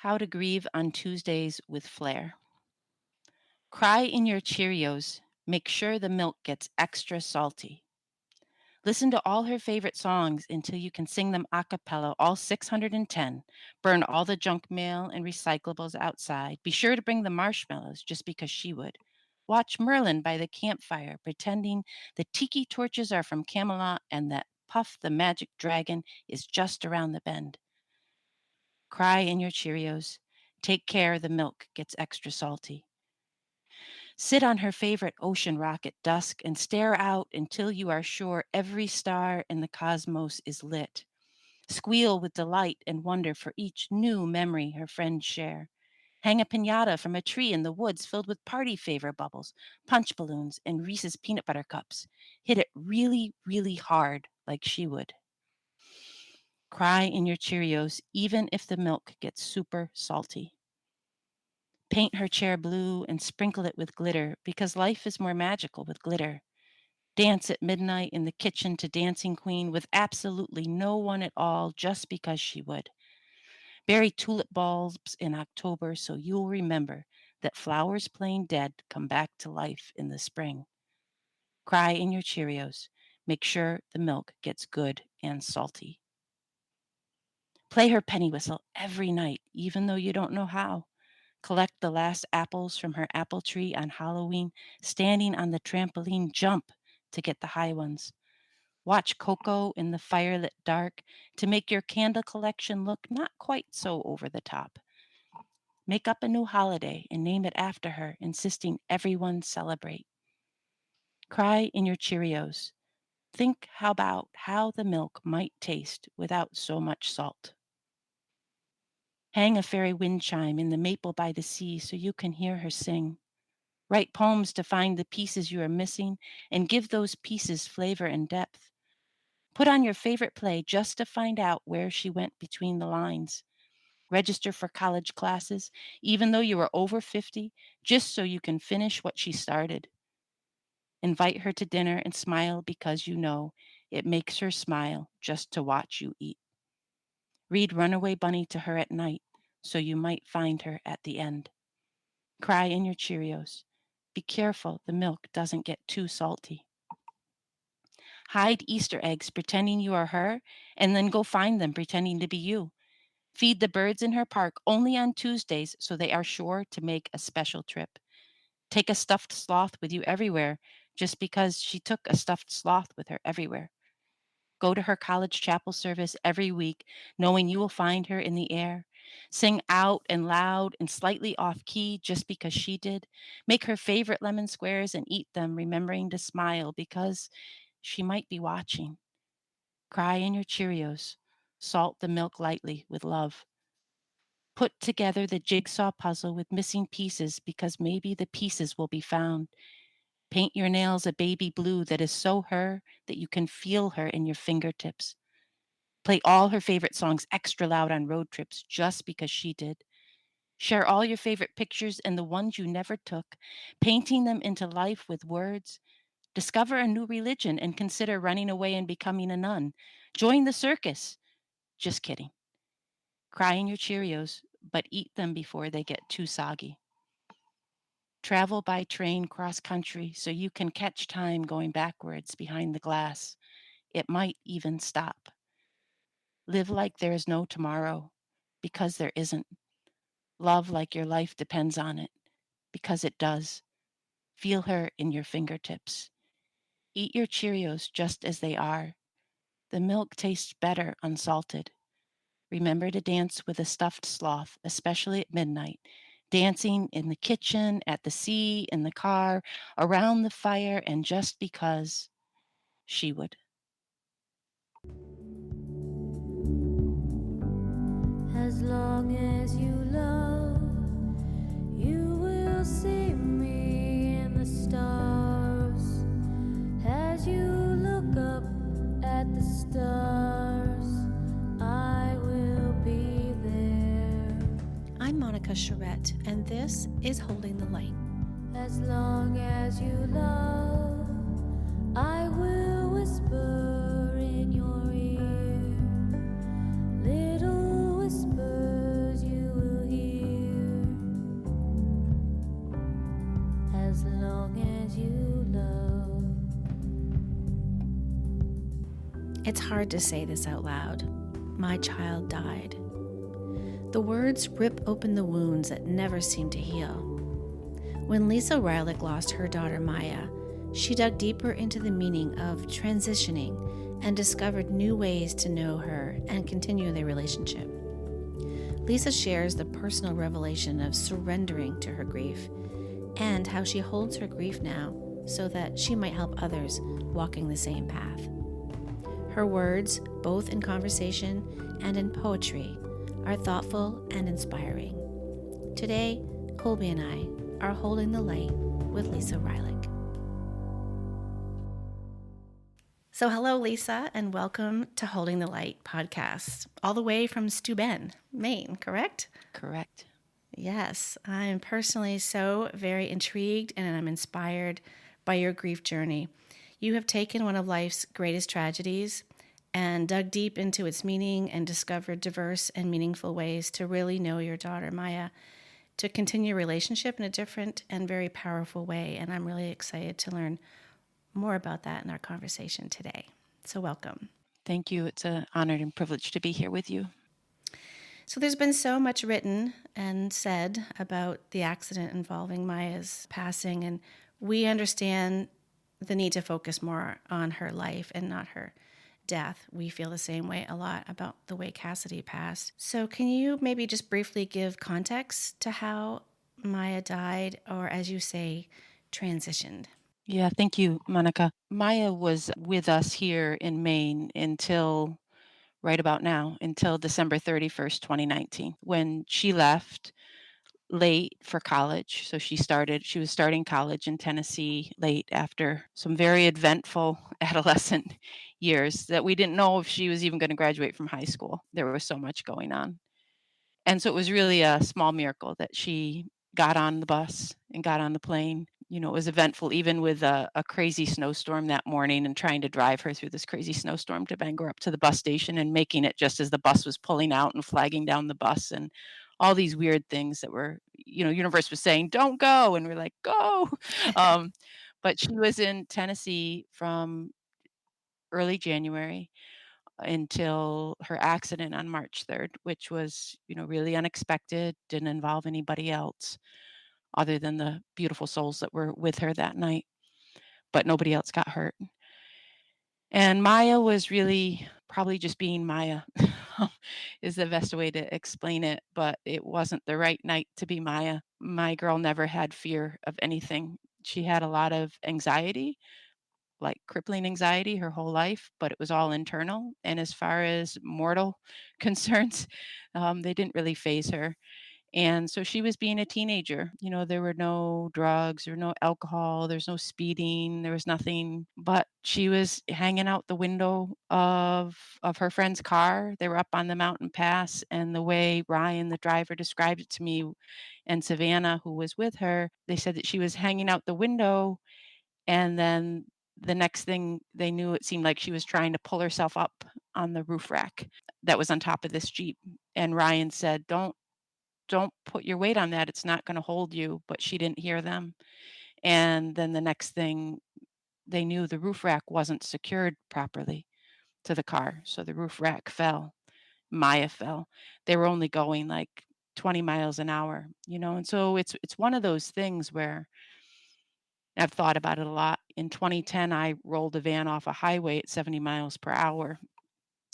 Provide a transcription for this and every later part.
How to grieve on Tuesdays with flair. Cry in your Cheerios. Make sure the milk gets extra salty. Listen to all her favorite songs until you can sing them a cappella, all 610. Burn all the junk mail and recyclables outside. Be sure to bring the marshmallows just because she would. Watch Merlin by the campfire, pretending the tiki torches are from Camelot and that Puff the magic dragon is just around the bend. Cry in your Cheerios. Take care the milk gets extra salty. Sit on her favorite ocean rock at dusk and stare out until you are sure every star in the cosmos is lit. Squeal with delight and wonder for each new memory her friends share. Hang a piñata from a tree in the woods filled with party favor bubbles, punch balloons, and Reese's peanut butter cups. Hit it really, really hard like she would. Cry in your Cheerios even if the milk gets super salty. Paint her chair blue and sprinkle it with glitter because life is more magical with glitter. Dance at midnight in the kitchen to Dancing Queen with absolutely no one at all just because she would. Bury tulip bulbs in October so you'll remember that flowers playing dead come back to life in the spring. Cry in your Cheerios. Make sure the milk gets good and salty. Play her penny whistle every night, even though you don't know how. Collect the last apples from her apple tree on Halloween, standing on the trampoline jump to get the high ones. Watch Coco in the firelit dark to make your candle collection look not quite so over the top. Make up a new holiday and name it after her, insisting everyone celebrate. Cry in your Cheerios. Think about how the milk might taste without so much salt. Hang a fairy wind chime in the maple by the sea so you can hear her sing. Write poems to find the pieces you are missing and give those pieces flavor and depth. Put on your favorite play just to find out where she went between the lines. Register for college classes, even though you are over 50, just so you can finish what she started. Invite her to dinner and smile because you know it makes her smile just to watch you eat. Read Runaway Bunny to her at night so you might find her at the end. Cry in your Cheerios. Be careful the milk doesn't get too salty. Hide Easter eggs pretending you are her, and then go find them pretending to be you. Feed the birds in her park only on Tuesdays so they are sure to make a special trip. Take a stuffed sloth with you everywhere just because she took a stuffed sloth with her everywhere. Go to her college chapel service every week, knowing you will find her in the air. Sing out and loud and slightly off key just because she did. Make her favorite lemon squares and eat them, remembering to smile because she might be watching. Cry in your Cheerios. Salt the milk lightly with love. Put together the jigsaw puzzle with missing pieces because maybe the pieces will be found. Paint your nails a baby blue that is so her that you can feel her in your fingertips. Play all her favorite songs extra loud on road trips just because she did. Share all your favorite pictures and the ones you never took, painting them into life with words. Discover a new religion and consider running away and becoming a nun. Join the circus. Just kidding. Cry in your Cheerios, but eat them before they get too soggy. Travel by train cross country so you can catch time going backwards behind the glass. It might even stop. Live like there is no tomorrow, because there isn't. Love like your life depends on it, because it does. Feel her in your fingertips. Eat your Cheerios just as they are. The milk tastes better unsalted. Remember to dance with a stuffed sloth, especially at midnight. Dancing in the kitchen, at the sea, in the car, around the fire, and just because she would. As long as you love, you will see me in the stars. As you look up at the stars, I will be there. I'm Monica Charette, and this is Holding the Light. As long as you love, I will whisper in your ear. Little whispers you will hear. It's hard to say this out loud. My child died. The words rip open the wounds that never seem to heal. When Lisa Reilich lost her daughter Maiah, she dug deeper into the meaning of transitioning and discovered new ways to know her and continue their relationship. Lisa shares the personal revelation of surrendering to her grief and how she holds her grief now so that she might help others walking the same path. Her words, both in conversation and in poetry, are thoughtful and inspiring. Today, Colby and I are holding the light with Lisa Reilich. So hello, Lisa, and welcome to Holding the Light podcast, all the way from Steuben, Maine, correct? Correct. Yes, I'm personally so very intrigued and I'm inspired by your grief journey. You have taken one of life's greatest tragedies and dug deep into its meaning and discovered diverse and meaningful ways to really know your daughter, Maiah, to continue a relationship in a different and very powerful way. And I'm really excited to learn more about that in our conversation today. So welcome. Thank you. It's an honor and privilege to be here with you. So there's been so much written and said about the accident involving Maiah's passing, and we understand the need to focus more on her life and not her death. We feel the same way a lot about the way Cassidy passed. So can you maybe just briefly give context to how Maiah died, or as you say, transitioned? Yeah, thank you, Monica. Maiah was with us here in Maine until right about now, until December 31st, 2019, when she left late for college. So she was starting college in Tennessee late after some very eventful adolescent years that we didn't know if she was even going to graduate from high school. There was so much going on. And so it was really a small miracle that she got on the bus and got on the plane. It was eventful, even with a crazy snowstorm that morning and trying to drive her through this crazy snowstorm to bang her up to the bus station and making it just as the bus was pulling out and flagging down the bus and all these weird things that were, universe was saying, don't go. And we're like, go. Um, but she was in Tennessee from early January until her accident on March 3rd, which was, really unexpected, didn't involve anybody else other than the beautiful souls that were with her that night, but nobody else got hurt. And Maiah was really probably just being Maiah is the best way to explain it, but it wasn't the right night to be Maiah. My girl never had fear of anything. She had a lot of anxiety, like crippling anxiety her whole life, but it was all internal. And as far as mortal concerns, they didn't really phase her. And so she was being a teenager. There were no drugs or no alcohol, there's no speeding, there was nothing, but she was hanging out the window of her friend's car. They were up on the mountain pass, and the way Ryan, the driver, described it to me, and Savannah, who was with her, they said that she was hanging out the window, and then the next thing they knew, it seemed like she was trying to pull herself up on the roof rack that was on top of this Jeep. And Ryan said, don't put your weight on that. It's not going to hold you. But she didn't hear them. And then the next thing they knew, the roof rack wasn't secured properly to the car. So the roof rack fell. Maiah fell. They were only going like 20 miles an hour, and so it's one of those things where I've thought about it a lot. In 2010, I rolled a van off a highway at 70 miles per hour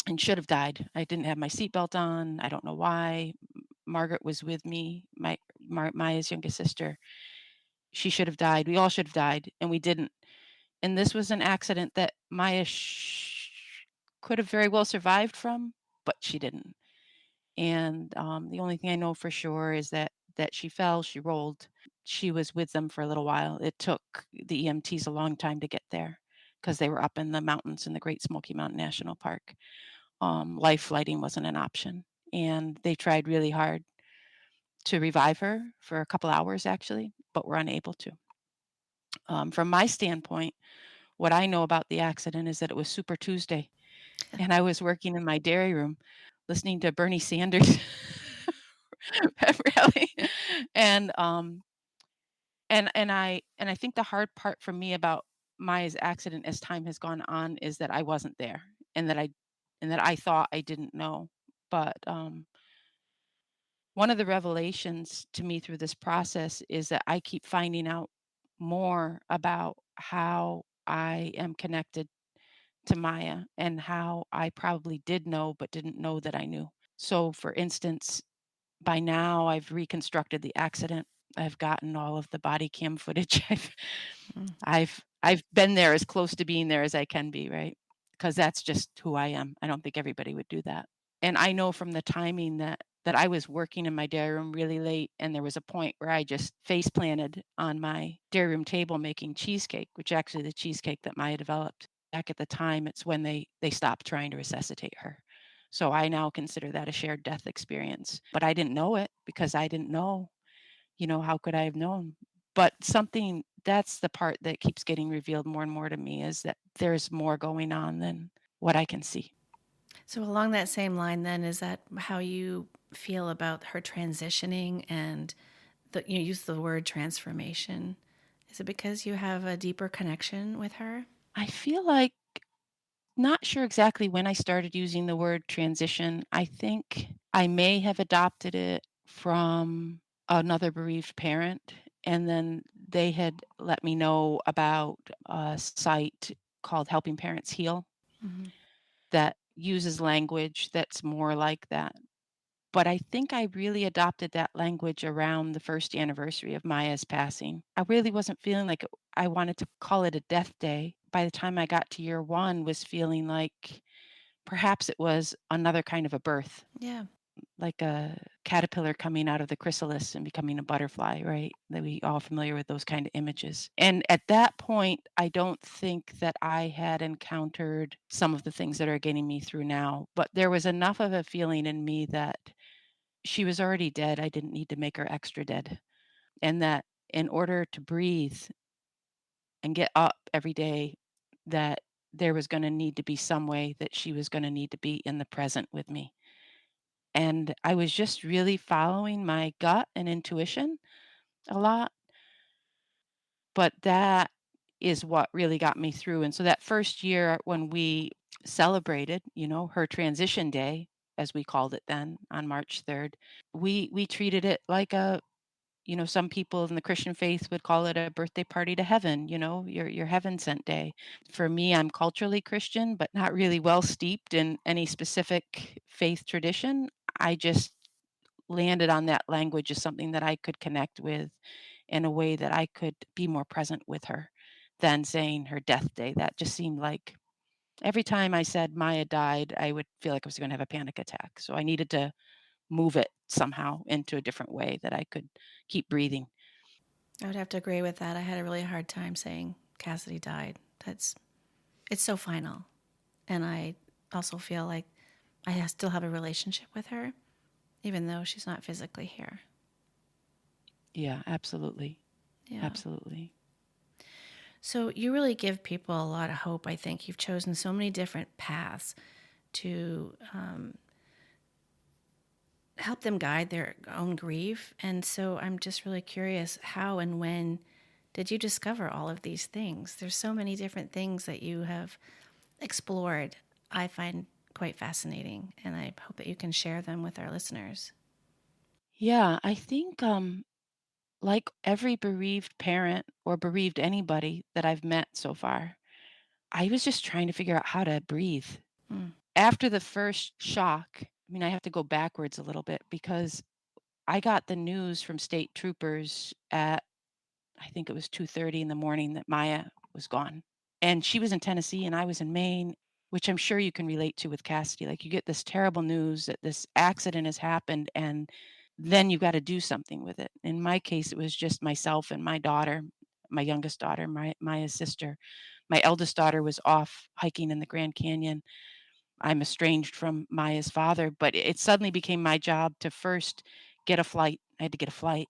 and should have died. I didn't have my seatbelt on. I don't know why. Margaret was with me, Maia's youngest sister. She should have died. We all should have died, and we didn't. And this was an accident that Maiah could have very well survived from, but she didn't. And the only thing I know for sure is that she fell, she rolled. She was with them for a little while. It took the EMTs a long time to get there because they were up in the mountains in the Great Smoky Mountain National Park. Life flighting wasn't an option, and they tried really hard to revive her for a couple hours actually, but were unable to. From my standpoint, what I know about the accident is that it was Super Tuesday, and I was working in my dairy room listening to Bernie Sanders pep rally, and and I think the hard part for me about Maya's accident as time has gone on is that I wasn't there. and that I thought I didn't know. But one of the revelations to me through this process is that I keep finding out more about how I am connected to Maya and how I probably did know but didn't know that I knew. So, for instance, by now I've reconstructed the accident. I've gotten all of the body cam footage. Mm. I've been there as close to being there as I can be, right? Because that's just who I am. I don't think everybody would do that. And I know from the timing that I was working in my dairy room really late, and there was a point where I just face planted on my dairy room table making cheesecake, which actually the cheesecake that Maya developed. Back at the time, it's when they stopped trying to resuscitate her. So I now consider that a shared death experience. But I didn't know it because I didn't know, how could I have known? But something that's the part that keeps getting revealed more and more to me is that there's more going on than what I can see. So, along that same line, then, is that how you feel about her transitioning and you use the word transformation? Is it because you have a deeper connection with her? I feel like not sure exactly when I started using the word transition. I think I may have adopted it from another bereaved parent, and then they had let me know about a site called Helping Parents Heal Hmm. that uses language that's more like that. But I think I really adopted that language around the first anniversary of Maya's passing. I really wasn't feeling like I wanted to call it a death day. By the time I got to year 1, was feeling like perhaps it was another kind of a birth, Yeah. like a caterpillar coming out of the chrysalis and becoming a butterfly, right? That we all familiar with those kind of images. And at that point, I don't think that I had encountered some of the things that are getting me through now, but there was enough of a feeling in me that she was already dead. I didn't need to make her extra dead. And that in order to breathe and get up every day, that there was going to need to be some way that she was going to need to be in the present with me. And I was just really following my gut and intuition a lot, but that is what really got me through. And so that first year when we celebrated, her transition day, as we called it then on March 3rd, we treated it like some people in the Christian faith would call it a birthday party to heaven, your heaven sent day. For me, I'm culturally Christian, but not really well steeped in any specific faith tradition. I just landed on that language as something that I could connect with in a way that I could be more present with her than saying her death day. That just seemed like every time I said Maya died, I would feel like I was going to have a panic attack. So I needed to move it somehow into a different way that I could keep breathing. I would have to agree with that. I had a really hard time saying Cassidy died. It's so final. And I also feel like still have a relationship with her, even though she's not physically here. Yeah, absolutely. Yeah. Absolutely. So you really give people a lot of hope. I think you've chosen so many different paths to help them guide their own grief. And so I'm just really curious, how and when did you discover all of these things? There's so many different things that you have explored. I find quite fascinating, and I hope that you can share them with our listeners. Yeah, I think like every bereaved parent or bereaved anybody that I've met so far, I was just trying to figure out how to breathe. Mm. After the first shock, I mean, I have to go backwards a little bit because I got the news from state troopers at I think it was 2:30 in the morning that Maya was gone. And she was in Tennessee and I was in Maine, which I'm sure you can relate to with Cassidy. Like you get this terrible news that this accident has happened and then you got to do something with it. In my case, it was just myself and my daughter, my youngest daughter, Maya's sister. My eldest daughter was off hiking in the Grand Canyon. I'm estranged from Maya's father, but it suddenly became my job to first get a flight. I had to get a flight.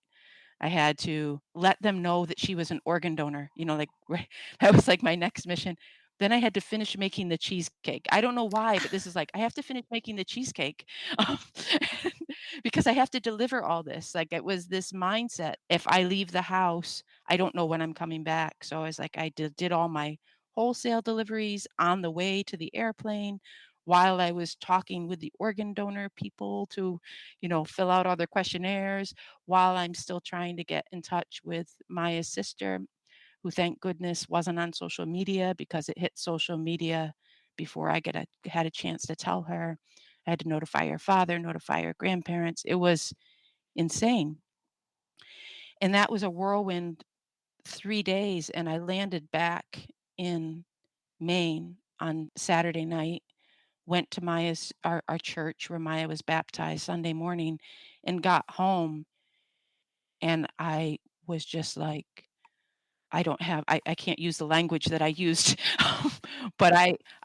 I had to let them know that she was an organ donor, like, right, that was, like, my next mission. Then I had to finish making the cheesecake. I don't know why, but this is like, I have to finish making the cheesecake, um, because I have to deliver all this. Like, it was this mindset, if I leave the house, I don't know when I'm coming back. So I was like, I did all my wholesale deliveries on the way to the airplane, while I was talking with the organ donor people to, fill out all their questionnaires, while I'm still trying to get in touch with Maia's sister, who thank goodness wasn't on social media because it hit social media before had a chance to tell her. I had to notify her father, notify her grandparents. It was insane. And that was a whirlwind 3 days, and I landed back in Maine on Saturday night, went to Maia's our church where Maiah was baptized Sunday morning, and got home, and I was just like, I can't use the language that I used, but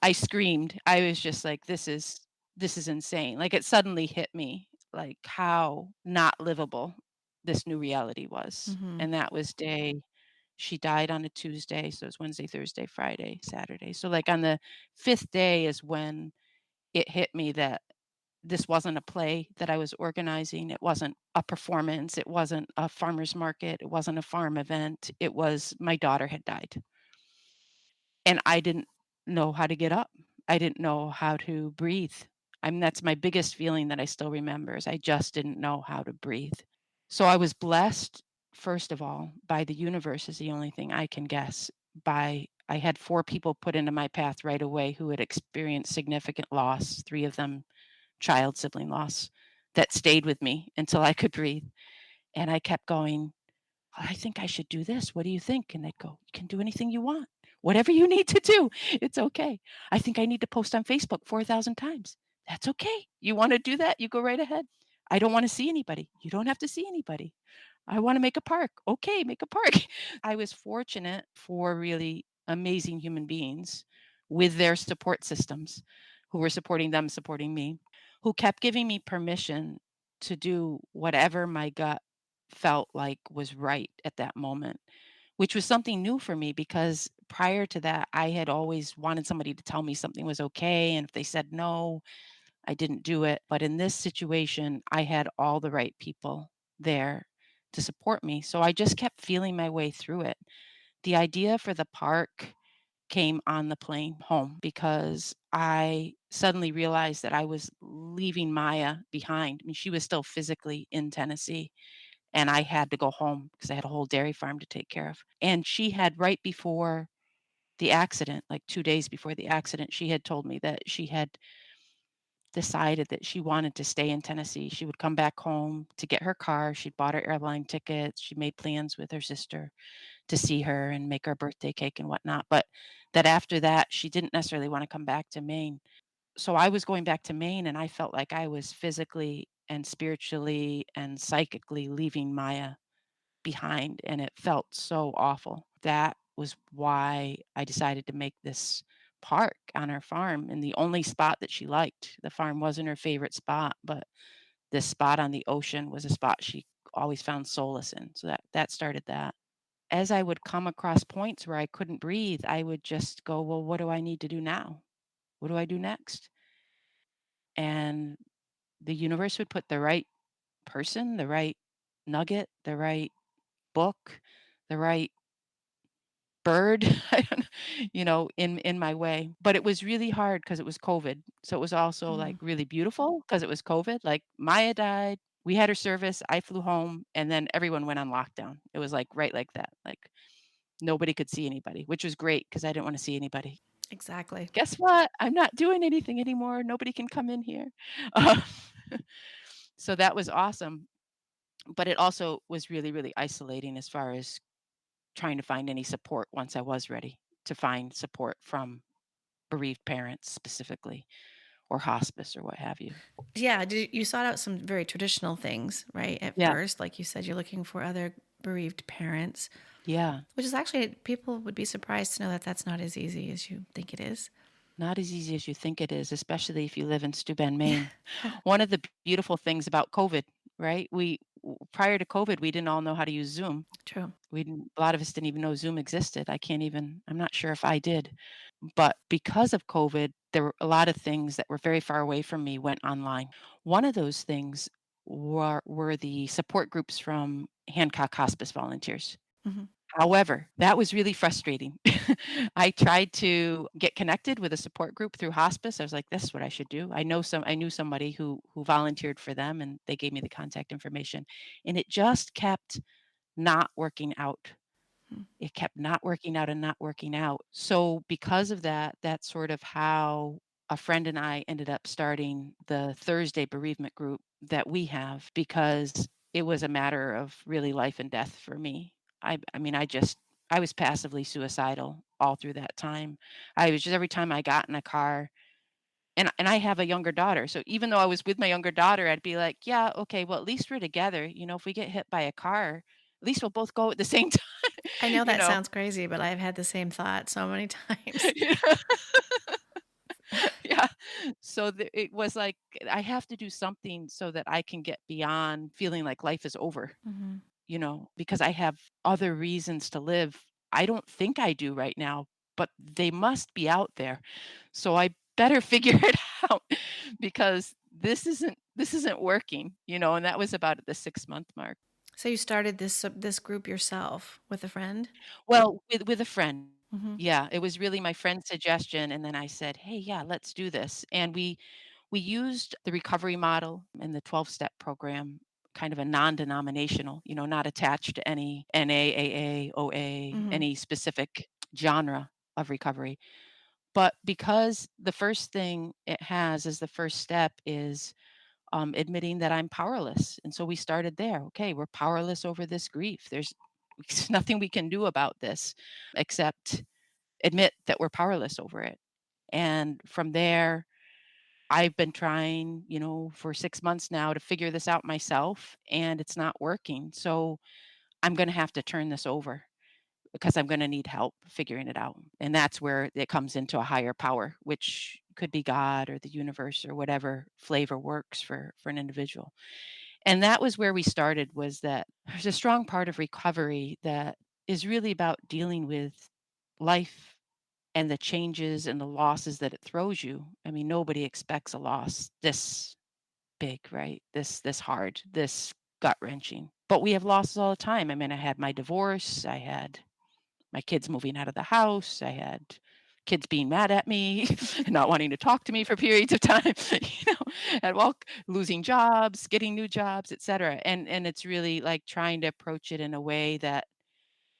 I screamed. I was just like, "This is insane." Like, it suddenly hit me, like, how not livable this new reality was, Mhm. and that was day she died on a Tuesday, so it's Wednesday, Thursday, Friday, Saturday. So, like, on the 5th day is when it hit me that this wasn't a play that I was organizing, it wasn't a performance, it wasn't a farmer's market, it wasn't a farm event, it was my daughter had died, and I didn't know how to get up. I didn't know how to breathe. That's my biggest feeling that I still remember is I just didn't know how to breathe. So I was blessed, first of all, by the universe is the only thing I can guess, by I had 4 people put into my path right away who had experienced significant loss, 3 of them child sibling loss, that stayed with me until I could breathe, and I kept going, "I think I should do this. What do you think?" And they'd go, "You can do anything you want. Whatever you need to do, it's okay. I think I need to post on Facebook 4,000 times. That's okay. You wanna do that? You go right ahead. I don't wanna see anybody. You don't have to see anybody. I wanna make a park. Okay, make a park." I was fortunate for really amazing human beings with their support systems who were supporting them, supporting me, who kept giving me permission to do whatever my gut felt like was right at that moment, which was something new for me because prior to that, I had always wanted somebody to tell me something was okay. And if they said no, I didn't do it. But in this situation, I had all the right people there to support me. So I just kept feeling my way through it. The idea for the park came on the plane home because I suddenly realized that I was leaving Maya behind. I mean, she was still physically in Tennessee, and I had to go home because I had a whole dairy farm to take care of. And she had, right before the accident, like 2 days before the accident, she had told me that she had decided that she wanted to stay in Tennessee. She would come back home to get her car. She'd bought her airline tickets. She made plans with her sister to see her and make her birthday cake and whatnot. But that after that, she didn't necessarily want to come back to Maine. So I was going back to Maine and I felt like I was physically and spiritually and psychically leaving Maya behind, and it felt so awful. That was why I decided to make this park on our farm in the only spot that she liked. The farm wasn't her favorite spot, but this spot on the ocean was a spot she always found solace in. So that started that. As I would come across points where I couldn't breathe, I would just go, "Well, what do I need to do now? What do I do next?" And the universe would put the right person, the right nugget, the right book, the right bird, I don't know, in my way. But it was really hard because it was COVID. So it was also, like, Mhm. really beautiful because it was COVID. Like, Maya died, we had her service, I flew home, and then everyone went on lockdown. It was, like, right like that. Like, nobody could see anybody, which was great because I didn't wanna see anybody. Exactly. "Guess what? I'm not doing anything anymore. Nobody can come in here." Uh, so that was awesome, but it also was really, really isolating as far as trying to find any support once I was ready to find support from bereaved parents specifically, or hospice or what have you. Yeah, you sought out some very traditional things, right? At Yeah, first, like you said, you're looking for other bereaved parents, yeah. which is actually people would be surprised to know that that's not as easy as you think it is. Not as easy as you think it is, especially if you live in Steuben, Yeah. Maine. One of the beautiful things about COVID, right? Prior to COVID, we didn't all know how to use Zoom. True. A lot of us didn't even know Zoom existed. I'm not sure if I did. But because of COVID, there were a lot of things that were very far away from me went online. One of those things were the support groups from Hancock Hospice volunteers. Mhm. However, that was really frustrating. I tried to get connected with a support group through hospice. I was like, "This is what I should do." I knew somebody who volunteered for them, and they gave me the contact information, and it just kept not working out. Mm. It kept not working out and not working out. So because of that, that's sort of how a friend and I ended up starting the Thursday bereavement group that we have because it was a matter of really life and death for me. I mean, I was passively suicidal all through that time. I was just every time I got in a car and I have a younger daughter. So even though I was with my younger daughter, I'd be like, yeah, okay, well, at least we're together. If we get hit by a car, at least we'll both go at the same time, I know you that know. sounds crazy, but I've had the same thought so many times. Yeah. Yeah. So it was like I have to do something so that I can get beyond feeling like life is over, Mhm. because I have other reasons to live. I don't think I do right now, but they must be out there. So I better figure it out because this isn't working, and that was about at the 6-month mark. So you started this group yourself with a friend? Well, with a friend. Mhm. Yeah, it was really my friend's suggestion, and then I said, "Hey, yeah, let's do this." And we used the recovery model and the 12-step program, kind of a non-denominational, not attached to any NA, AA, OA, Mhm. any specific genre of recovery. But because the first thing it has as the first step is admitting that I'm powerless. And so we started there. Okay, we're powerless over this grief. There's nothing we can do about this except admit that we're powerless over it. And from there, I've been trying, for 6 months now to figure this out myself, and it's not working. So I'm going to have to turn this over because I'm going to need help figuring it out. And that's where it comes into a higher power, which could be God or the universe or whatever flavor works for an individual. And that was where we started, was that there's a strong part of recovery that is really about dealing with life and the changes and the losses that it throws you. I mean, nobody expects a loss this big, right? This hard, this gut-wrenching. But we have losses all the time. I mean, I had my divorce, I had my kids moving out of the house, I had kids being mad at me, not wanting to talk to me for periods of time, and losing jobs, getting new jobs, etc. And it's really like trying to approach it in a way that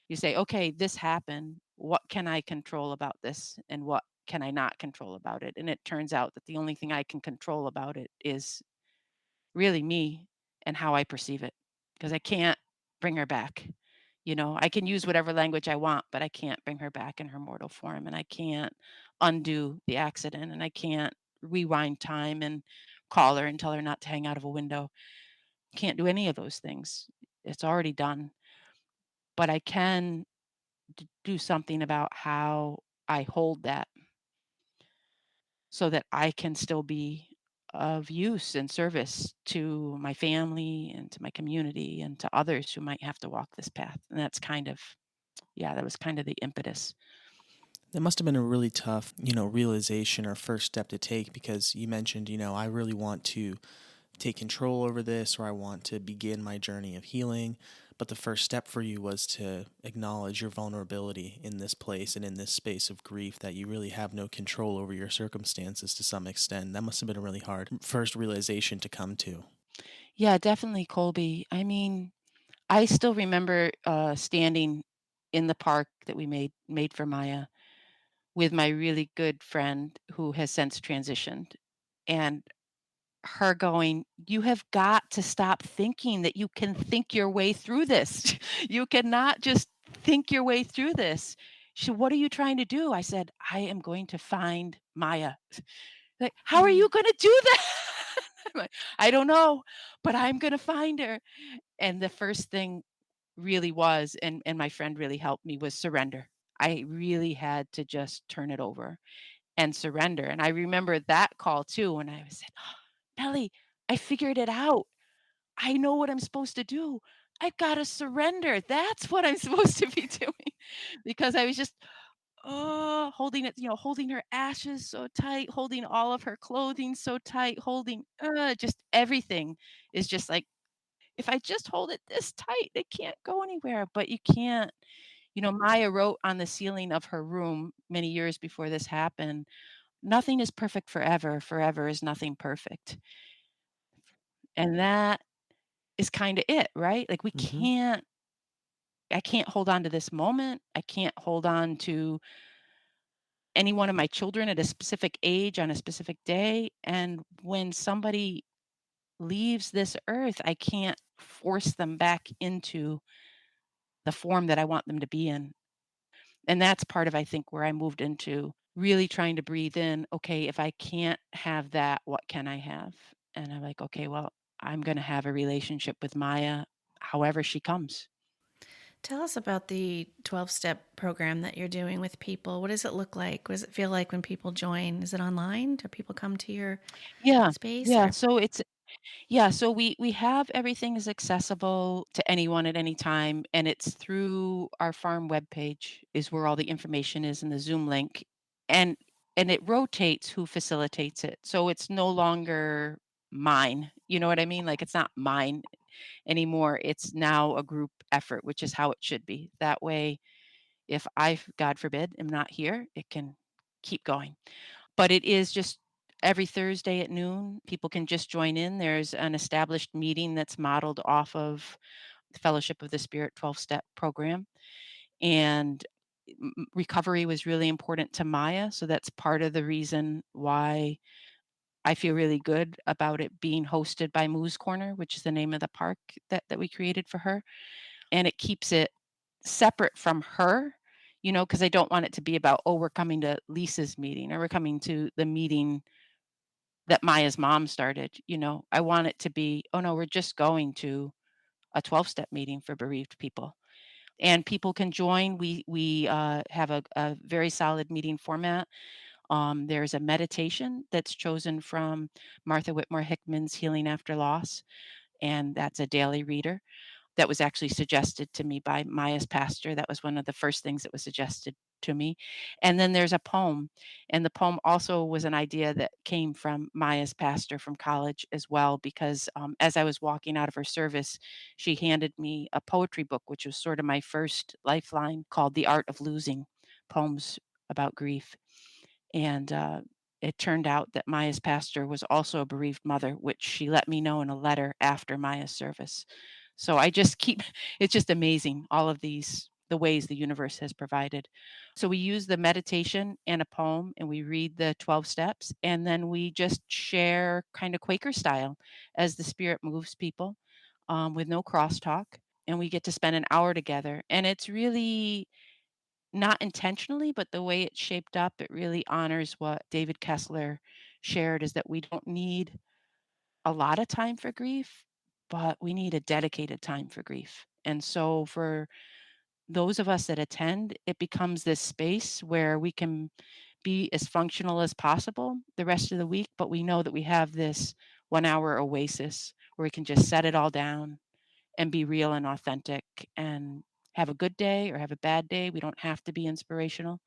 you say, okay, this happened. What can I control about this? And what can I not control about it? And it turns out that the only thing I can control about it is really me and how I perceive it. Because I can't bring her back. I can use whatever language I want, but I can't bring her back in her mortal form. And I can't undo the accident. And I can't rewind time and call her and tell her not to hang out of a window. Can't do any of those things. It's already done. But I can do something about how I hold that so that I can still be of use and service to my family and to my community and to others who might have to walk this path. And that's kind of, yeah, that was kind of the impetus. That must have been a really tough, realization or first step to take because you mentioned, I really want to take control over this or I want to begin my journey of healing. But the first step for you was to acknowledge your vulnerability in this place and in this space of grief that you really have no control over your circumstances to some extent. That must have been a really hard first realization to come to. Yeah, definitely, Colby. I mean, I still remember standing in the park that we made for Maya with my really good friend who has since transitioned, and her going, "You have got to stop thinking that you can think your way through this. You cannot just think your way through this." She said, "What are you trying to do?" I said, "I am going to find Maya." Like, "How are Mhm. you gonna do that?" I'm like, "I don't know, but I'm gonna find her." And the first thing really was, and my friend really helped me, was surrender. I really had to just turn it over and surrender. And I remember that call too when I said, Belly, I figured it out. I know what I'm supposed to do. I've got to surrender. That's what I'm supposed to be doing. Because I was just, oh, holding it, holding her ashes so tight, holding all of her clothing so tight, holding just everything is just like, if I just hold it this tight, it can't go anywhere. But you can't. Maiah wrote on the ceiling of her room many years before this happened, "Nothing is perfect forever. Forever is nothing perfect." And that is kinda it, right? Like, Mm-hmm. I can't hold on to this moment. I can't hold on to any one of my children at a specific age on a specific day, and when somebody leaves this earth, I can't force them back into the form that I want them to be in. And that's part of, I think, where I moved into really trying to breathe in, okay, if I can't have that, what can I have? And I'm like, okay, well, I'm going to have a relationship with Maiah however she comes. Tell us about the 12-step program that you're doing with people. What does it look like? What does it feel like when people join? Is it online? Do people come to your Yeah. space Yeah, or? so we have everything is accessible to anyone at any time, and it's through our farm webpage is where all the information is in the Zoom link, and it rotates who facilitates it. So it's no longer mine. You know what I mean? Like it's not mine anymore. It's now a group effort, which is how it should be. That way, if I, God forbid, am not here, it can keep going. But it is just every Thursday at noon. People can just join in. There's an established meeting that's modeled off of the Fellowship of the Spirit 12-step program. And recovery was really important to Maya. So that's part of the reason why I feel really good about it being hosted by Moose Corner, which is the name of the park that we created for her. And it keeps it separate from her, because I don't want it to be about, oh, we're coming to Lisa's meeting or we're coming to the meeting that Maya's mom started. I want it to be, "Oh, no, we're just going to a 12-step meeting for bereaved people." And people can join. We have a very solid meeting format. There's a meditation that's chosen from Martha Whitmore Hickman's Healing After Loss, and that's a daily reader. That was actually suggested to me by Maya's pastor. That was one of the first things that was suggested to me. And then there's a poem, and the poem also was an idea that came from Maya's pastor from college as well, because as I was walking out of her service, she handed me a poetry book, which was sort of my first lifeline, called The Art of Losing, poems about grief. And it turned out that Maya's pastor was also a bereaved mother, which she let me know in a letter after Maya's service. So I just keep it's just amazing, all of the ways the universe has provided. So we use the meditation and a poem, and we read the 12 steps, and then we just share kind of Quaker style as the spirit moves people, with no crosstalk. And we get to spend an hour together. And it's really not intentionally, but the way it's shaped up, it really honors what David Kessler shared, is that we don't need a lot of time for grief, but we need a dedicated time for grief. And so for those of us that attend, it becomes this space where we can be as functional as possible the rest of the week, but we know that we have this 1 hour oasis where we can just set it all down and be real and authentic and have a good day or have a bad day. We don't have to be inspirational.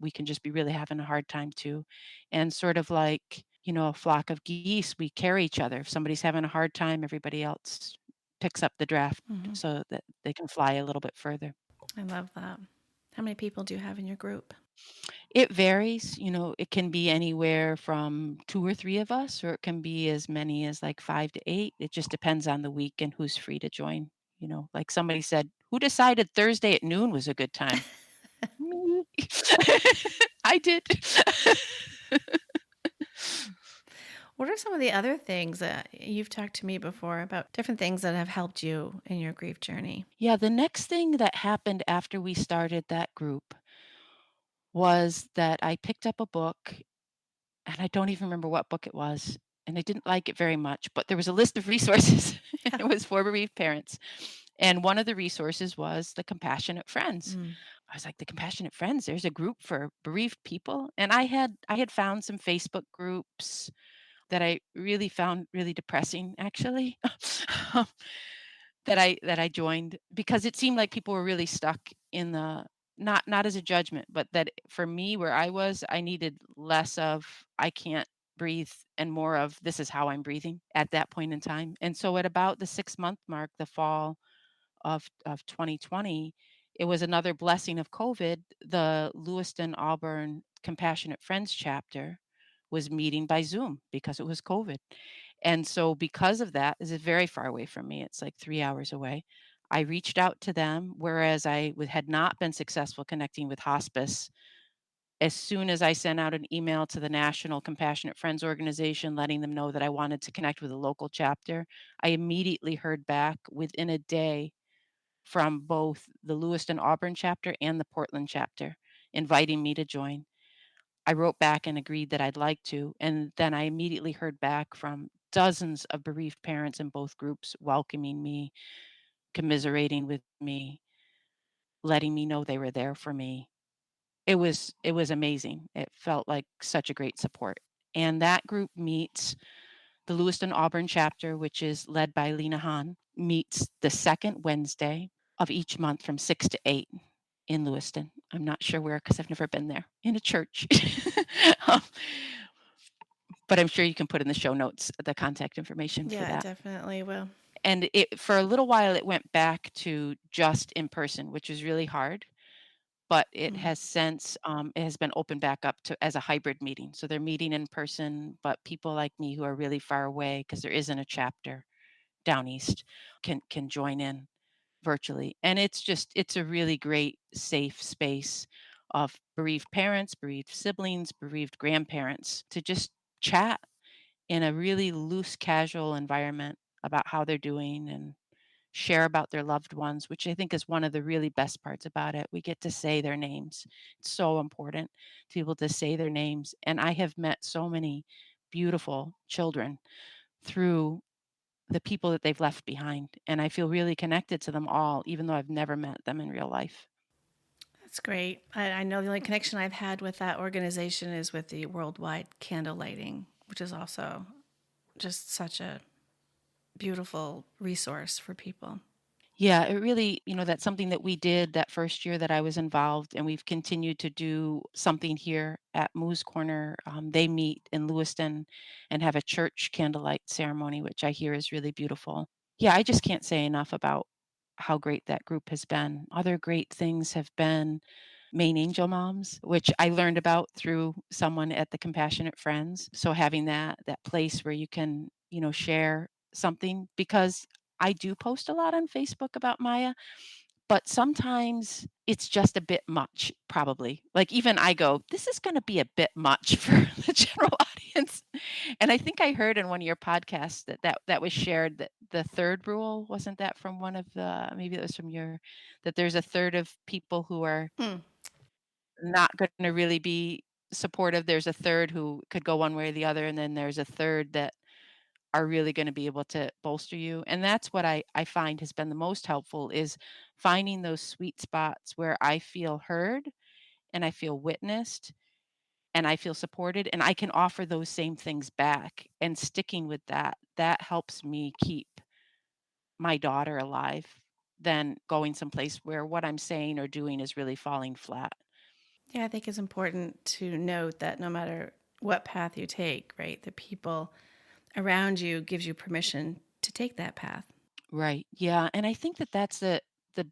We can just be really having a hard time too. And sort of like, a flock of geese, we carry each other. If somebody's having a hard time, everybody else picks up the draft Mhm. so that they can fly a little bit further. I love that. How many people do you have in your group? It varies, it can be anywhere from 2 or 3 of us, or it can be as many as like 5 to 8. It just depends on the week and who's free to join. Like somebody said, "Who decided Thursday at noon was a good time?" Me. I did. What are some of the other things that you've talked to me before about different things that have helped you in your grief journey? Yeah, the next thing that happened after we started that group was that I picked up a book, and I don't even remember what book it was, and I didn't like it very much, but there was a list of resources, and it was for bereaved parents. And one of the resources was the Compassionate Friends. Mm. I was like, "The Compassionate Friends, there's a group for bereaved people." And I had found some Facebook groups that I really found really depressing, actually. That I joined because it seemed like people were really stuck in the, not as a judgment, but that for me, where I was, I needed less of, "I can't breathe," and more of, "This is how I'm breathing," at that point in time. And so at about the 6-month mark, the fall of 2020, it was another blessing of COVID. The Lewiston Auburn Compassionate Friends chapter was meeting by Zoom because it was COVID. And so because of that, this is very far away from me. It's like 3 hours away. I reached out to them, whereas had not been successful connecting with hospice. As soon as I sent out an email to the National Compassionate Friends Organization letting them know that I wanted to connect with a local chapter, I immediately heard back within a day from both the Lewiston Auburn chapter and the Portland chapter, inviting me to join. I wrote back and agreed that I'd like to, and then I immediately heard back from dozens of bereaved parents in both groups welcoming me, commiserating with me, letting me know they were there for me. It was amazing. It felt like such a great support. And that group meets the Lewiston Auburn chapter, which is led by Lena Hahn, meets the second Wednesday of each month from 6 to 8 in Lewiston. I'm not sure where because I've never been there, in a church. Um, but I'm sure you can put in the show notes the contact information for Yeah, it that. definitely will. And for a little while, it went back to just in person, which was really hard. But it Mm. has since it has been opened back up to as a hybrid meeting. So they're meeting in person, but people like me who are really far away because there isn't a chapter Downeast can join in virtually. And it's a really great safe space of bereaved parents, bereaved siblings, bereaved grandparents to just chat in a really loose, casual environment about how they're doing and share about their loved ones, which I think is one of the really best parts about it. We get to say their names. It's so important to be able to say their names. And I have met so many beautiful children through the people that they've left behind. And I feel really connected to them all, even though I've never met them in real life. That's great. I know the only connection I've had with that organization is with the worldwide candle lighting, which is also just such a beautiful resource for people. Yeah, it really, that's something that we did that first year that I was involved, and we've continued to do something here at Moose Corner. They meet in Lewiston and have a church candlelight ceremony, which I hear is really beautiful. Yeah, I just can't say enough about how great that group has been. Other great things have been Maine Angel Moms, which I learned about through someone at the Compassionate Friends. So having that place where you can, share something because I do post a lot on Facebook about Maiah, but sometimes it's just a bit much, probably. Like even I go, this is going to be a bit much for the general audience. And I think I heard in one of your podcasts that was shared that the third rule wasn't that from one of the maybe it was from your that there's a third of people who are Mm. not going to really be supportive. There's a third who could go one way or the other, and then there's a third that are really gonna be able to bolster you, and that's what I find has been the most helpful is finding those sweet spots where I feel heard, and I feel witnessed, and I feel supported, and I can offer those same things back, and sticking with that helps me keep my daughter alive than going someplace where what I'm saying or doing is really falling flat. Yeah, I think it's important to note that no matter what path you take, right, the people around you gives you permission to take that path. Right, yeah, and I think that that's the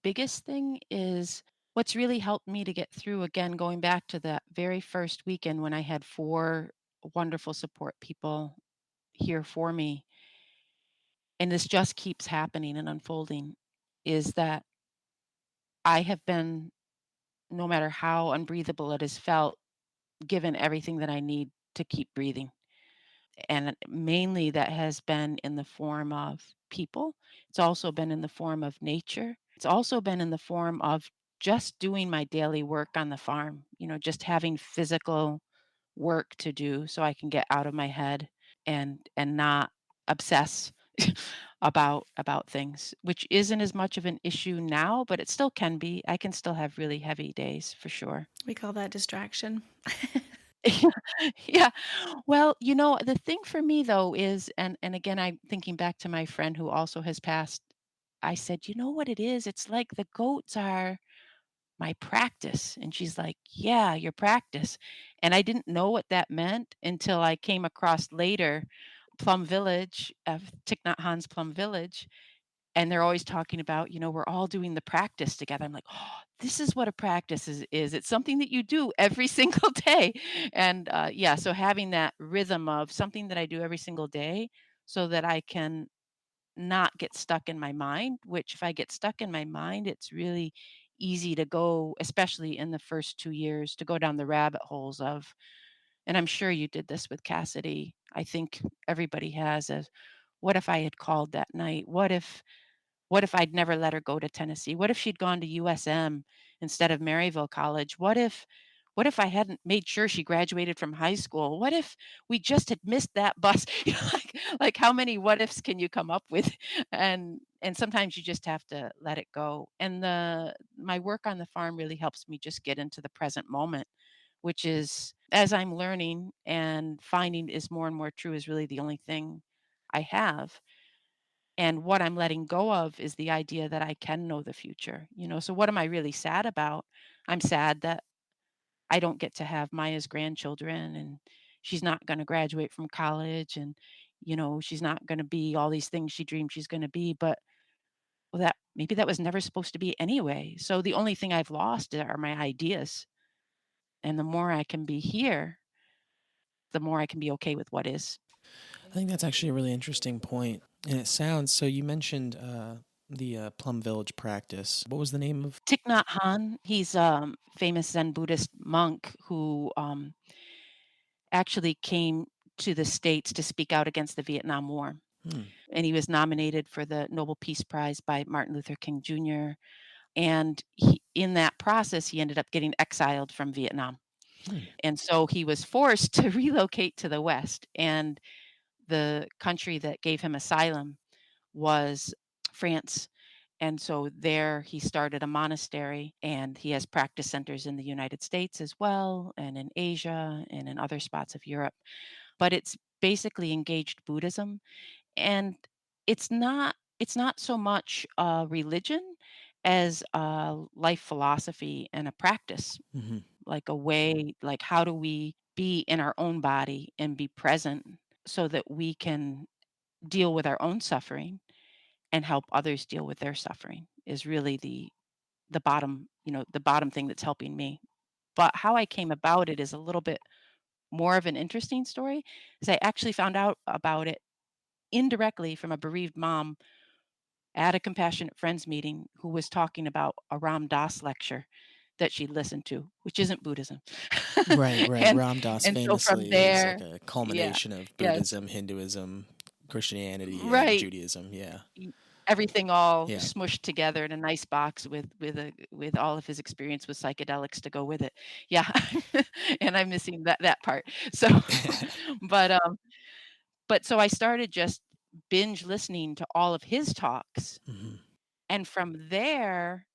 biggest thing is what's really helped me to get through, again, going back to that very first weekend when I had 4 wonderful support people here for me, and this just keeps happening and unfolding, is that I have been, no matter how unbreathable it has felt, given everything that I need to keep breathing. And mainly that has been in the form of people. It's also been in the form of nature. It's also been in the form of just doing my daily work on the farm, just having physical work to do so I can get out of my head and not obsess about things, which isn't as much of an issue now, but it still can be. I can still have really heavy days for sure. We call that distraction. Yeah. Well, the thing for me though is and again, I'm thinking back to my friend who also has passed. I said, "You know what it is? It's like the goats are my practice." And she's like, "Yeah, your practice." And I didn't know what that meant until I came across later Plum Village, Thich Nhat Hanh's Plum Village, And they're always talking about, we're all doing the practice together. I'm like, "Oh, this is what a practice is. It's something that you do every single day." And, yeah, so having that rhythm of something that I do every single day so that I can not get stuck in my mind, which if I get stuck in my mind, it's really easy to go, especially in the first 2 years, to go down the rabbit holes of, and I'm sure you did this with Cassidy. I think everybody has, as, what if I had called that night? What if I'd never let her go to Tennessee? What if she'd gone to USM instead of Maryville College? What if I hadn't made sure she graduated from high school? What if we just had missed that bus? Like how many what ifs can you come up with? And sometimes you just have to let it go. And the my work on the farm really helps me just get into the present moment, which is, as I'm learning and finding is more and more true, is really the only thing I have. And what I'm letting go of is the idea that I can know the future, So what am I really sad about? I'm sad that I don't get to have Maya's grandchildren, and she's not gonna graduate from college, and, she's not gonna be all these things she dreamed she's gonna be, but, well, that maybe that was never supposed to be anyway. So the only thing I've lost are my ideas, and the more I can be here, the more I can be okay with what is. I think that's actually a really interesting point. And it sounds so. You mentioned the Plum Village practice. What was the name of? Thich Nhat Hanh, he's a famous Zen Buddhist monk who, actually came to the States to speak out against the Vietnam War. Hmm. And he was nominated for the Nobel Peace Prize by Martin Luther King Jr. And in that process, he ended up getting exiled from Vietnam. Hmm. And so he was forced to relocate to the West. And the country that gave him asylum was France. And so there he started a monastery, and he has practice centers in the United States as well, and in Asia and in other spots of Europe. But it's basically engaged Buddhism, and it's not so much a religion as a life philosophy and a practice, Hmm. like a way, like how do we be in our own body and be present so that we can deal with our own suffering and help others deal with their suffering, is really the bottom thing that's helping me. But how I came about it is a little bit more of an interesting story, is I actually found out about it indirectly from a bereaved mom at a Compassionate Friends meeting who was talking about a Ram Dass lecture that she listened to, which isn't Buddhism. Right, right. and Ram Dass and so from famously is like there, a yeah, culmination of yeah, Buddhism, Hinduism, Christianity, and right. Judaism. Yeah, y- Everything all yeah. smushed together in a nice box with all of his experience with psychedelics to go with it. Yeah. And I'm missing that part. So but so I started just binge listening to all of his talks. Hmm. And from there,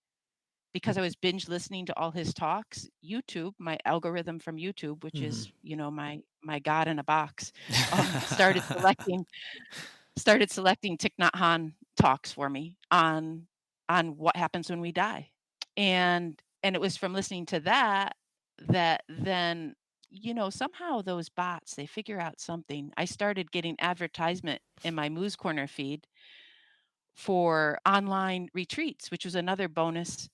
because I was binge listening to all his talks, YouTube, my algorithm from YouTube, which Hmm. is, my god in a box, started selecting Thich Nhat Hanh talks for me on what happens when we die. And it was from listening to that then, somehow those bots, they figure out something. I started getting advertisement in my Moose Corner feed for online retreats, which was another bonus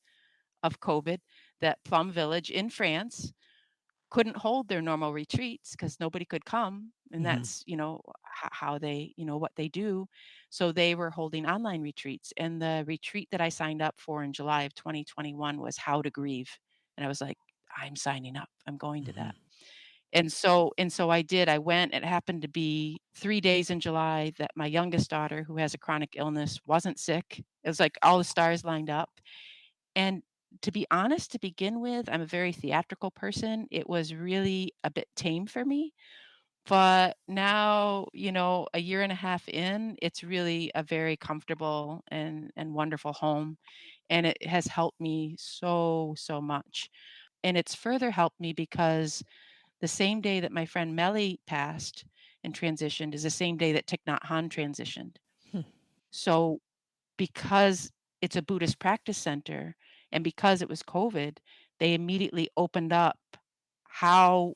of COVID, that Plum Village in France couldn't hold their normal retreats because nobody could come, and Hmm. that's, how they, what they do. So they were holding online retreats, and the retreat that I signed up for in July of 2021 was How to Grieve, and I was like, "I'm signing up. I'm going to Hmm. that." And so I did. I went. It happened to be 3 days in July that my youngest daughter, who has a chronic illness, wasn't sick. It was like all the stars lined up, and to be honest, to begin with, I'm a very theatrical person. It was really a bit tame for me. But now, a year and a half in, it's really a very comfortable and wonderful home. And it has helped me so, so much. And it's further helped me because the same day that my friend Melly passed and transitioned is the same day that Thich Nhat Hanh transitioned. So because it's a Buddhist practice center and because it was COVID, they immediately opened up how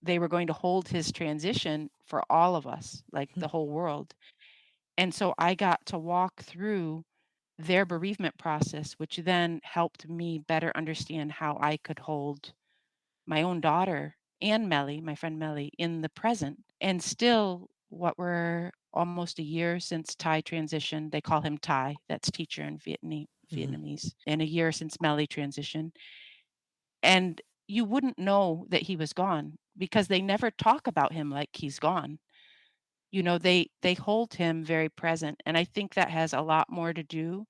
they were going to hold his transition for all of us, like the whole world. And so I got to walk through their bereavement process, which then helped me better understand how I could hold my own daughter and Melly, my friend Melly, in the present. And still, what we're almost a year since Ty transitioned. They call him Ty, that's teacher in Hmm. Vietnamese, and a year since Melly transitioned. And you wouldn't know that he was gone because they never talk about him like he's gone. They hold him very present, and I think that has a lot more to do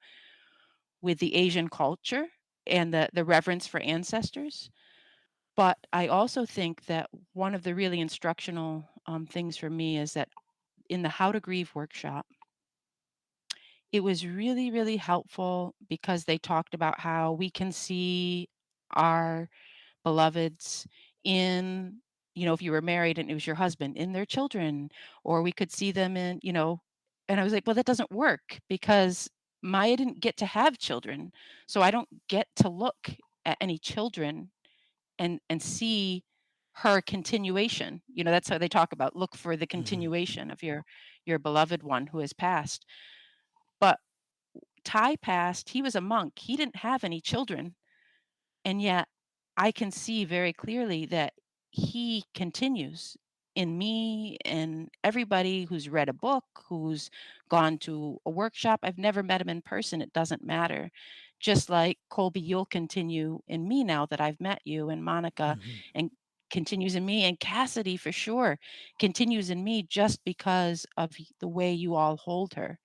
with the Asian culture and the reverence for ancestors. But I also think that one of the really instructional, things for me is that in the How to Grieve workshop, it was really, really helpful because they talked about how we can see our beloveds in, if you were married and it was your husband, in their children, or we could see them and I was like, "Well, that doesn't work because Maya didn't get to have children, so I don't get to look at any children and see her continuation." That's how they talk about look for the Hmm. continuation of your beloved one who has passed. But Ty passed, he was a monk, he didn't have any children. And yet I can see very clearly that he continues in me and everybody who's read a book, who's gone to a workshop. I've never met him in person. It doesn't matter. Just like Colby, you'll continue in me now that I've met you, and Monica, Hmm. and continues in me, and Cassidy for sure continues in me just because of the way you all hold her.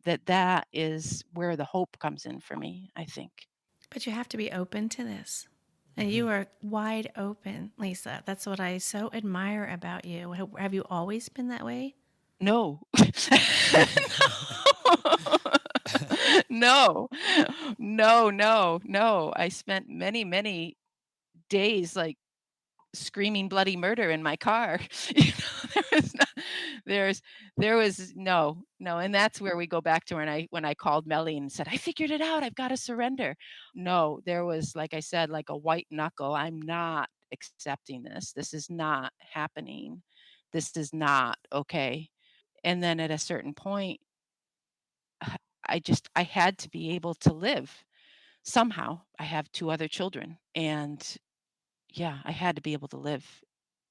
That is where the hope comes in for me, I think. But you have to be open to this. And Hmm. you are wide open, Lisa. That's what I so admire about you. Have you always been that way? No. No. No, no, no. I spent many, many days, like, screaming bloody murder in my car. There was no there's there was no, no, and that's where we go back to when I called Melly and said, "I figured it out, I've gotta surrender." No, there was, like I said, like a white knuckle. I'm not accepting this. This is not happening. This is not okay. And then at a certain point, I had to be able to live somehow. I have 2 other children, and yeah, I had to be able to live.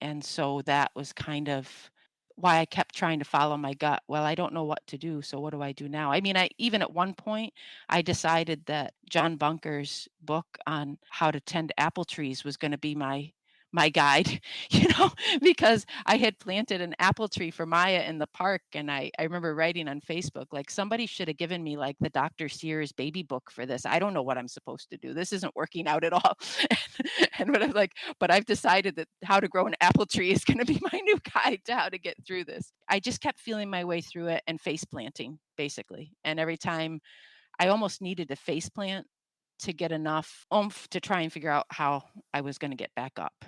And so that was kind of why I kept trying to follow my gut. Well, I don't know what to do, so what do I do now? I mean, I even at one point I decided that John Bunker's book on how to tend apple trees was going to be my guide, because I had planted an apple tree for Maya in the park, and I remember writing on Facebook like somebody should have given me like the Dr. Sears baby book for this. I don't know what I'm supposed to do. This isn't working out at all. And but I was like, but I've decided that how to grow an apple tree is going to be my new guide to how to get through this. I just kept feeling my way through it and face planting basically. And every time I almost needed to face plant to get enough oomph to try and figure out how I was going to get back up,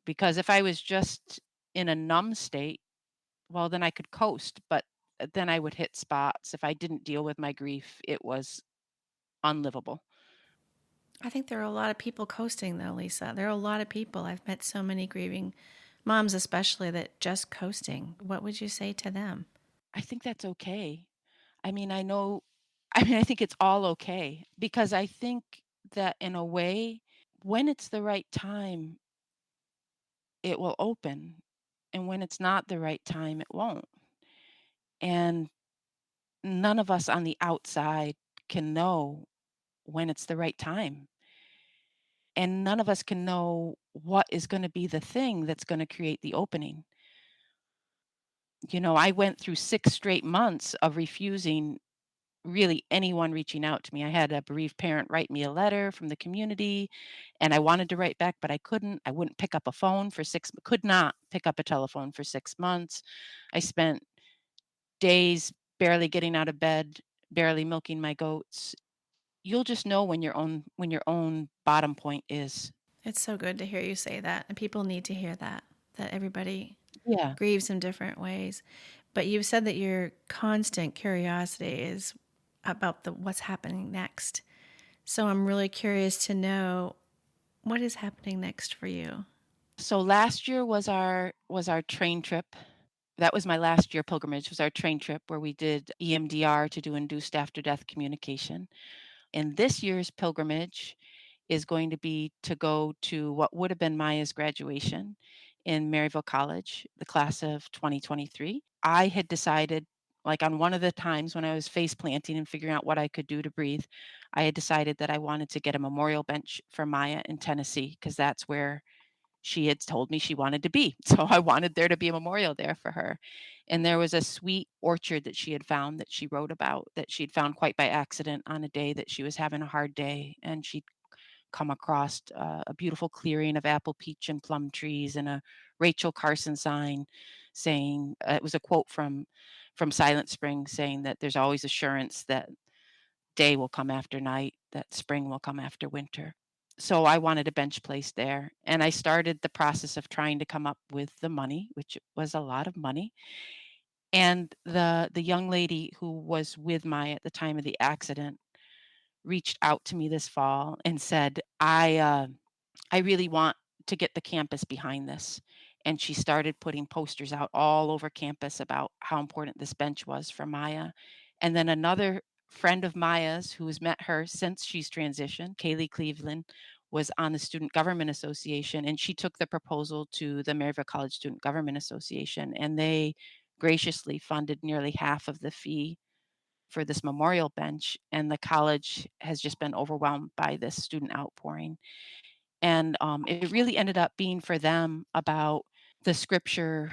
because if I was just in a numb state, well, then I could coast, but then I would hit spots. If I didn't deal with my grief, it was unlivable. I think there are a lot of people coasting, though, Lisa. There are a lot of people. I've met so many grieving moms, especially, that just coasting. What would you say to them? I think that's okay. I mean, I think it's all okay because I think that in a way, when it's the right time, it will open. And when it's not the right time, it won't. And none of us on the outside can know when it's the right time. And none of us can know what is going to be the thing that's going to create the opening. I went through 6 straight months of refusing really anyone reaching out to me. I had a bereaved parent write me a letter from the community, and I wanted to write back, but I couldn't. I wouldn't pick up a phone for could not pick up a telephone for 6 months. I spent days barely getting out of bed, barely milking my goats. You'll just know when your own bottom point is. It's so good to hear you say that. And people need to hear that everybody Yeah. grieves in different ways. But you've said that your constant curiosity is about what's happening next. So I'm really curious to know what is happening next for you. So last year was our train trip. That was my last year pilgrimage, was our train trip where we did EMDR to do induced after death communication. And this year's pilgrimage is going to be to go to what would have been Maia's graduation in Maryville College, the class of 2023. I had decided, like on one of the times when I was face planting and figuring out what I could do to breathe, I had decided that I wanted to get a memorial bench for Maiah in Tennessee because that's where she had told me she wanted to be. So I wanted there to be a memorial there for her. And there was a sweet orchard that she had found that she wrote about that she'd found quite by accident on a day that she was having a hard day. And she'd come across a beautiful clearing of apple, peach, and plum trees and a Rachel Carson sign saying, it was a quote from Silent Spring saying that there's always assurance that day will come after night, that spring will come after winter. So I wanted a bench placed there, and I started the process of trying to come up with the money, which was a lot of money. And the young lady who was with Maya at the time of the accident reached out to me this fall and said, I really want to get the campus behind this. And she started putting posters out all over campus about how important this bench was for Maya. And then another friend of Maya's who has met her since she's transitioned, Kaylee Cleveland, was on the Student Government Association, and she took the proposal to the Maryville College Student Government Association, and they graciously funded nearly half of the fee for this memorial bench. And the college has just been overwhelmed by this student outpouring. And it really ended up being for them about the scripture,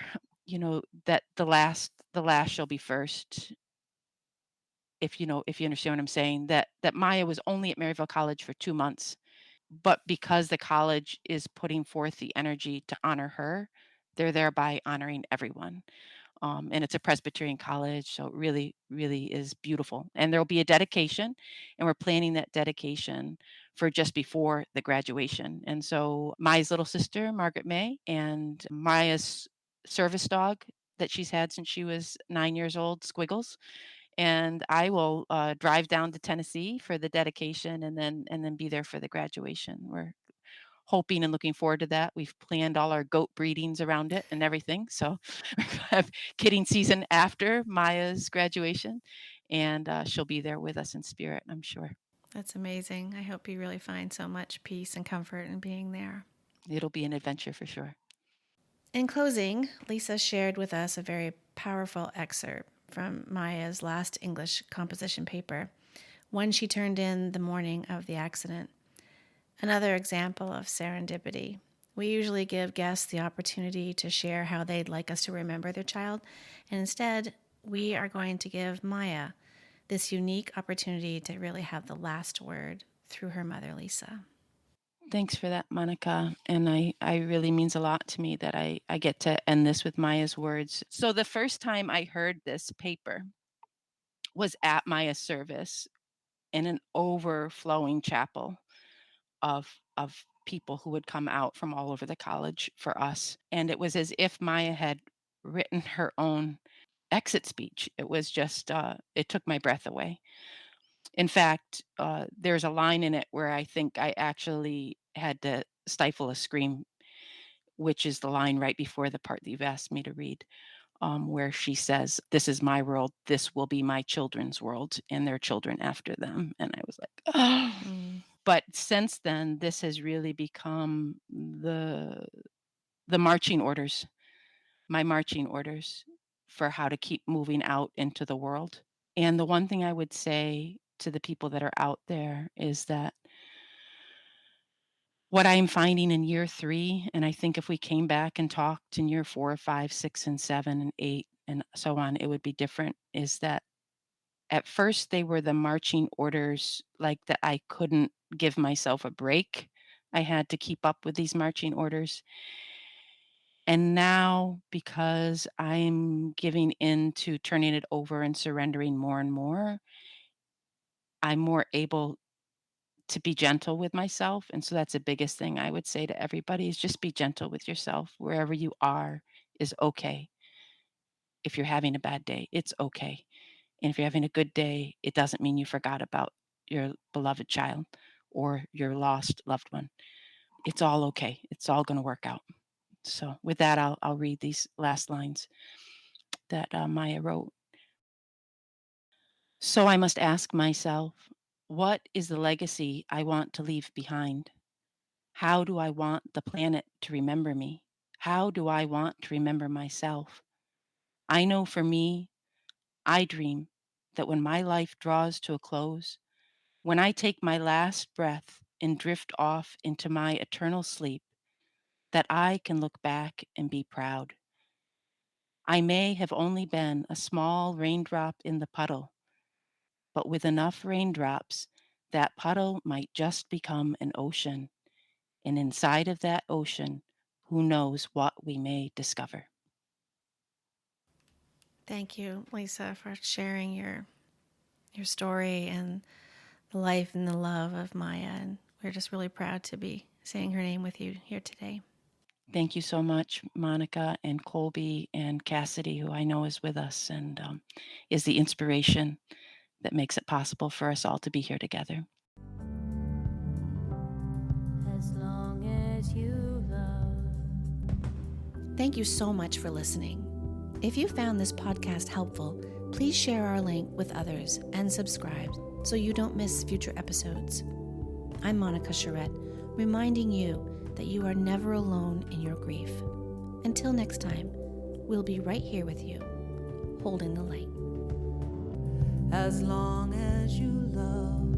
that the last shall be first. If you understand what I'm saying, that Maya was only at Maryville College for 2 months, but because the college is putting forth the energy to honor her, they're thereby honoring everyone. And it's a Presbyterian college, so it really, really is beautiful. And there will be a dedication, and we're planning that dedication for just before the graduation. And so Maya's little sister, Margaret May, and Maya's service dog that she's had since she was 9 years old, Squiggles, and I will drive down to Tennessee for the dedication, and then be there for the graduation. We're hoping and looking forward to that. We've planned all our goat breedings around it and everything. So we have kidding season after Maya's graduation, and she'll be there with us in spirit, I'm sure. That's amazing. I hope you really find so much peace and comfort in being there. It'll be an adventure for sure. In closing, Lisa shared with us a very powerful excerpt from Maia's last English composition paper, one she turned in the morning of the accident. Another example of serendipity. We usually give guests the opportunity to share how they'd like us to remember their child, and instead, we are going to give Maiah this unique opportunity to really have the last word through her mother, Lisa. Thanks for that, Monica. And I really means a lot to me that I get to end this with Maya's words. So the first time I heard this paper was at Maya's service in an overflowing chapel of people who would come out from all over the college for us. And it was as if Maya had written her own exit speech. It was just it took my breath away. In fact, there's a line in it where I think I actually had to stifle a scream, which is the line right before the part that you've asked me to read, where she says, "This is my world. This will be my children's world, and their children after them." And I was like, oh. But since then, this has really become the marching orders, my marching orders for how to keep moving out into the world. And the one thing I would say to the people that are out there is that what I'm finding in year 3, and I think if we came back and talked in year 4, 5, 6, and 7, and 8, and so on, it would be different, is that at first they were the marching orders, like that I couldn't give myself a break. I had to keep up with these marching orders. And now, because I'm giving in to turning it over and surrendering more and more, I'm more able to be gentle with myself. And so that's the biggest thing I would say to everybody is just be gentle with yourself. Wherever you are is okay. If you're having a bad day, it's okay. And if you're having a good day, it doesn't mean you forgot about your beloved child or your lost loved one. It's all okay. It's all going to work out. So with that, I'll read these last lines. that Maiah wrote. So I must ask myself, what is the legacy I want to leave behind? How do I want the planet to remember me? How do I want to remember myself? I know for me, I dream that when my life draws to a close, when I take my last breath and drift off into my eternal sleep, that I can look back and be proud. I may have only been a small raindrop in the puddle, but with enough raindrops, that puddle might just become an ocean. And inside of that ocean, who knows what we may discover. Thank you, Lisa, for sharing your story and the life and the love of Maiah. And we're just really proud to be saying her name with you here today. Thank you so much, Monica and Colby and Cassidy, who I know is with us and is the inspiration that makes it possible for us all to be here together. As long as you love. Thank you so much for listening. If you found this podcast helpful, please share our link with others and subscribe so you don't miss future episodes. I'm Monica Charette, reminding you that you are never alone in your grief. Until next time, we'll be right here with you, holding the light. As long as you love.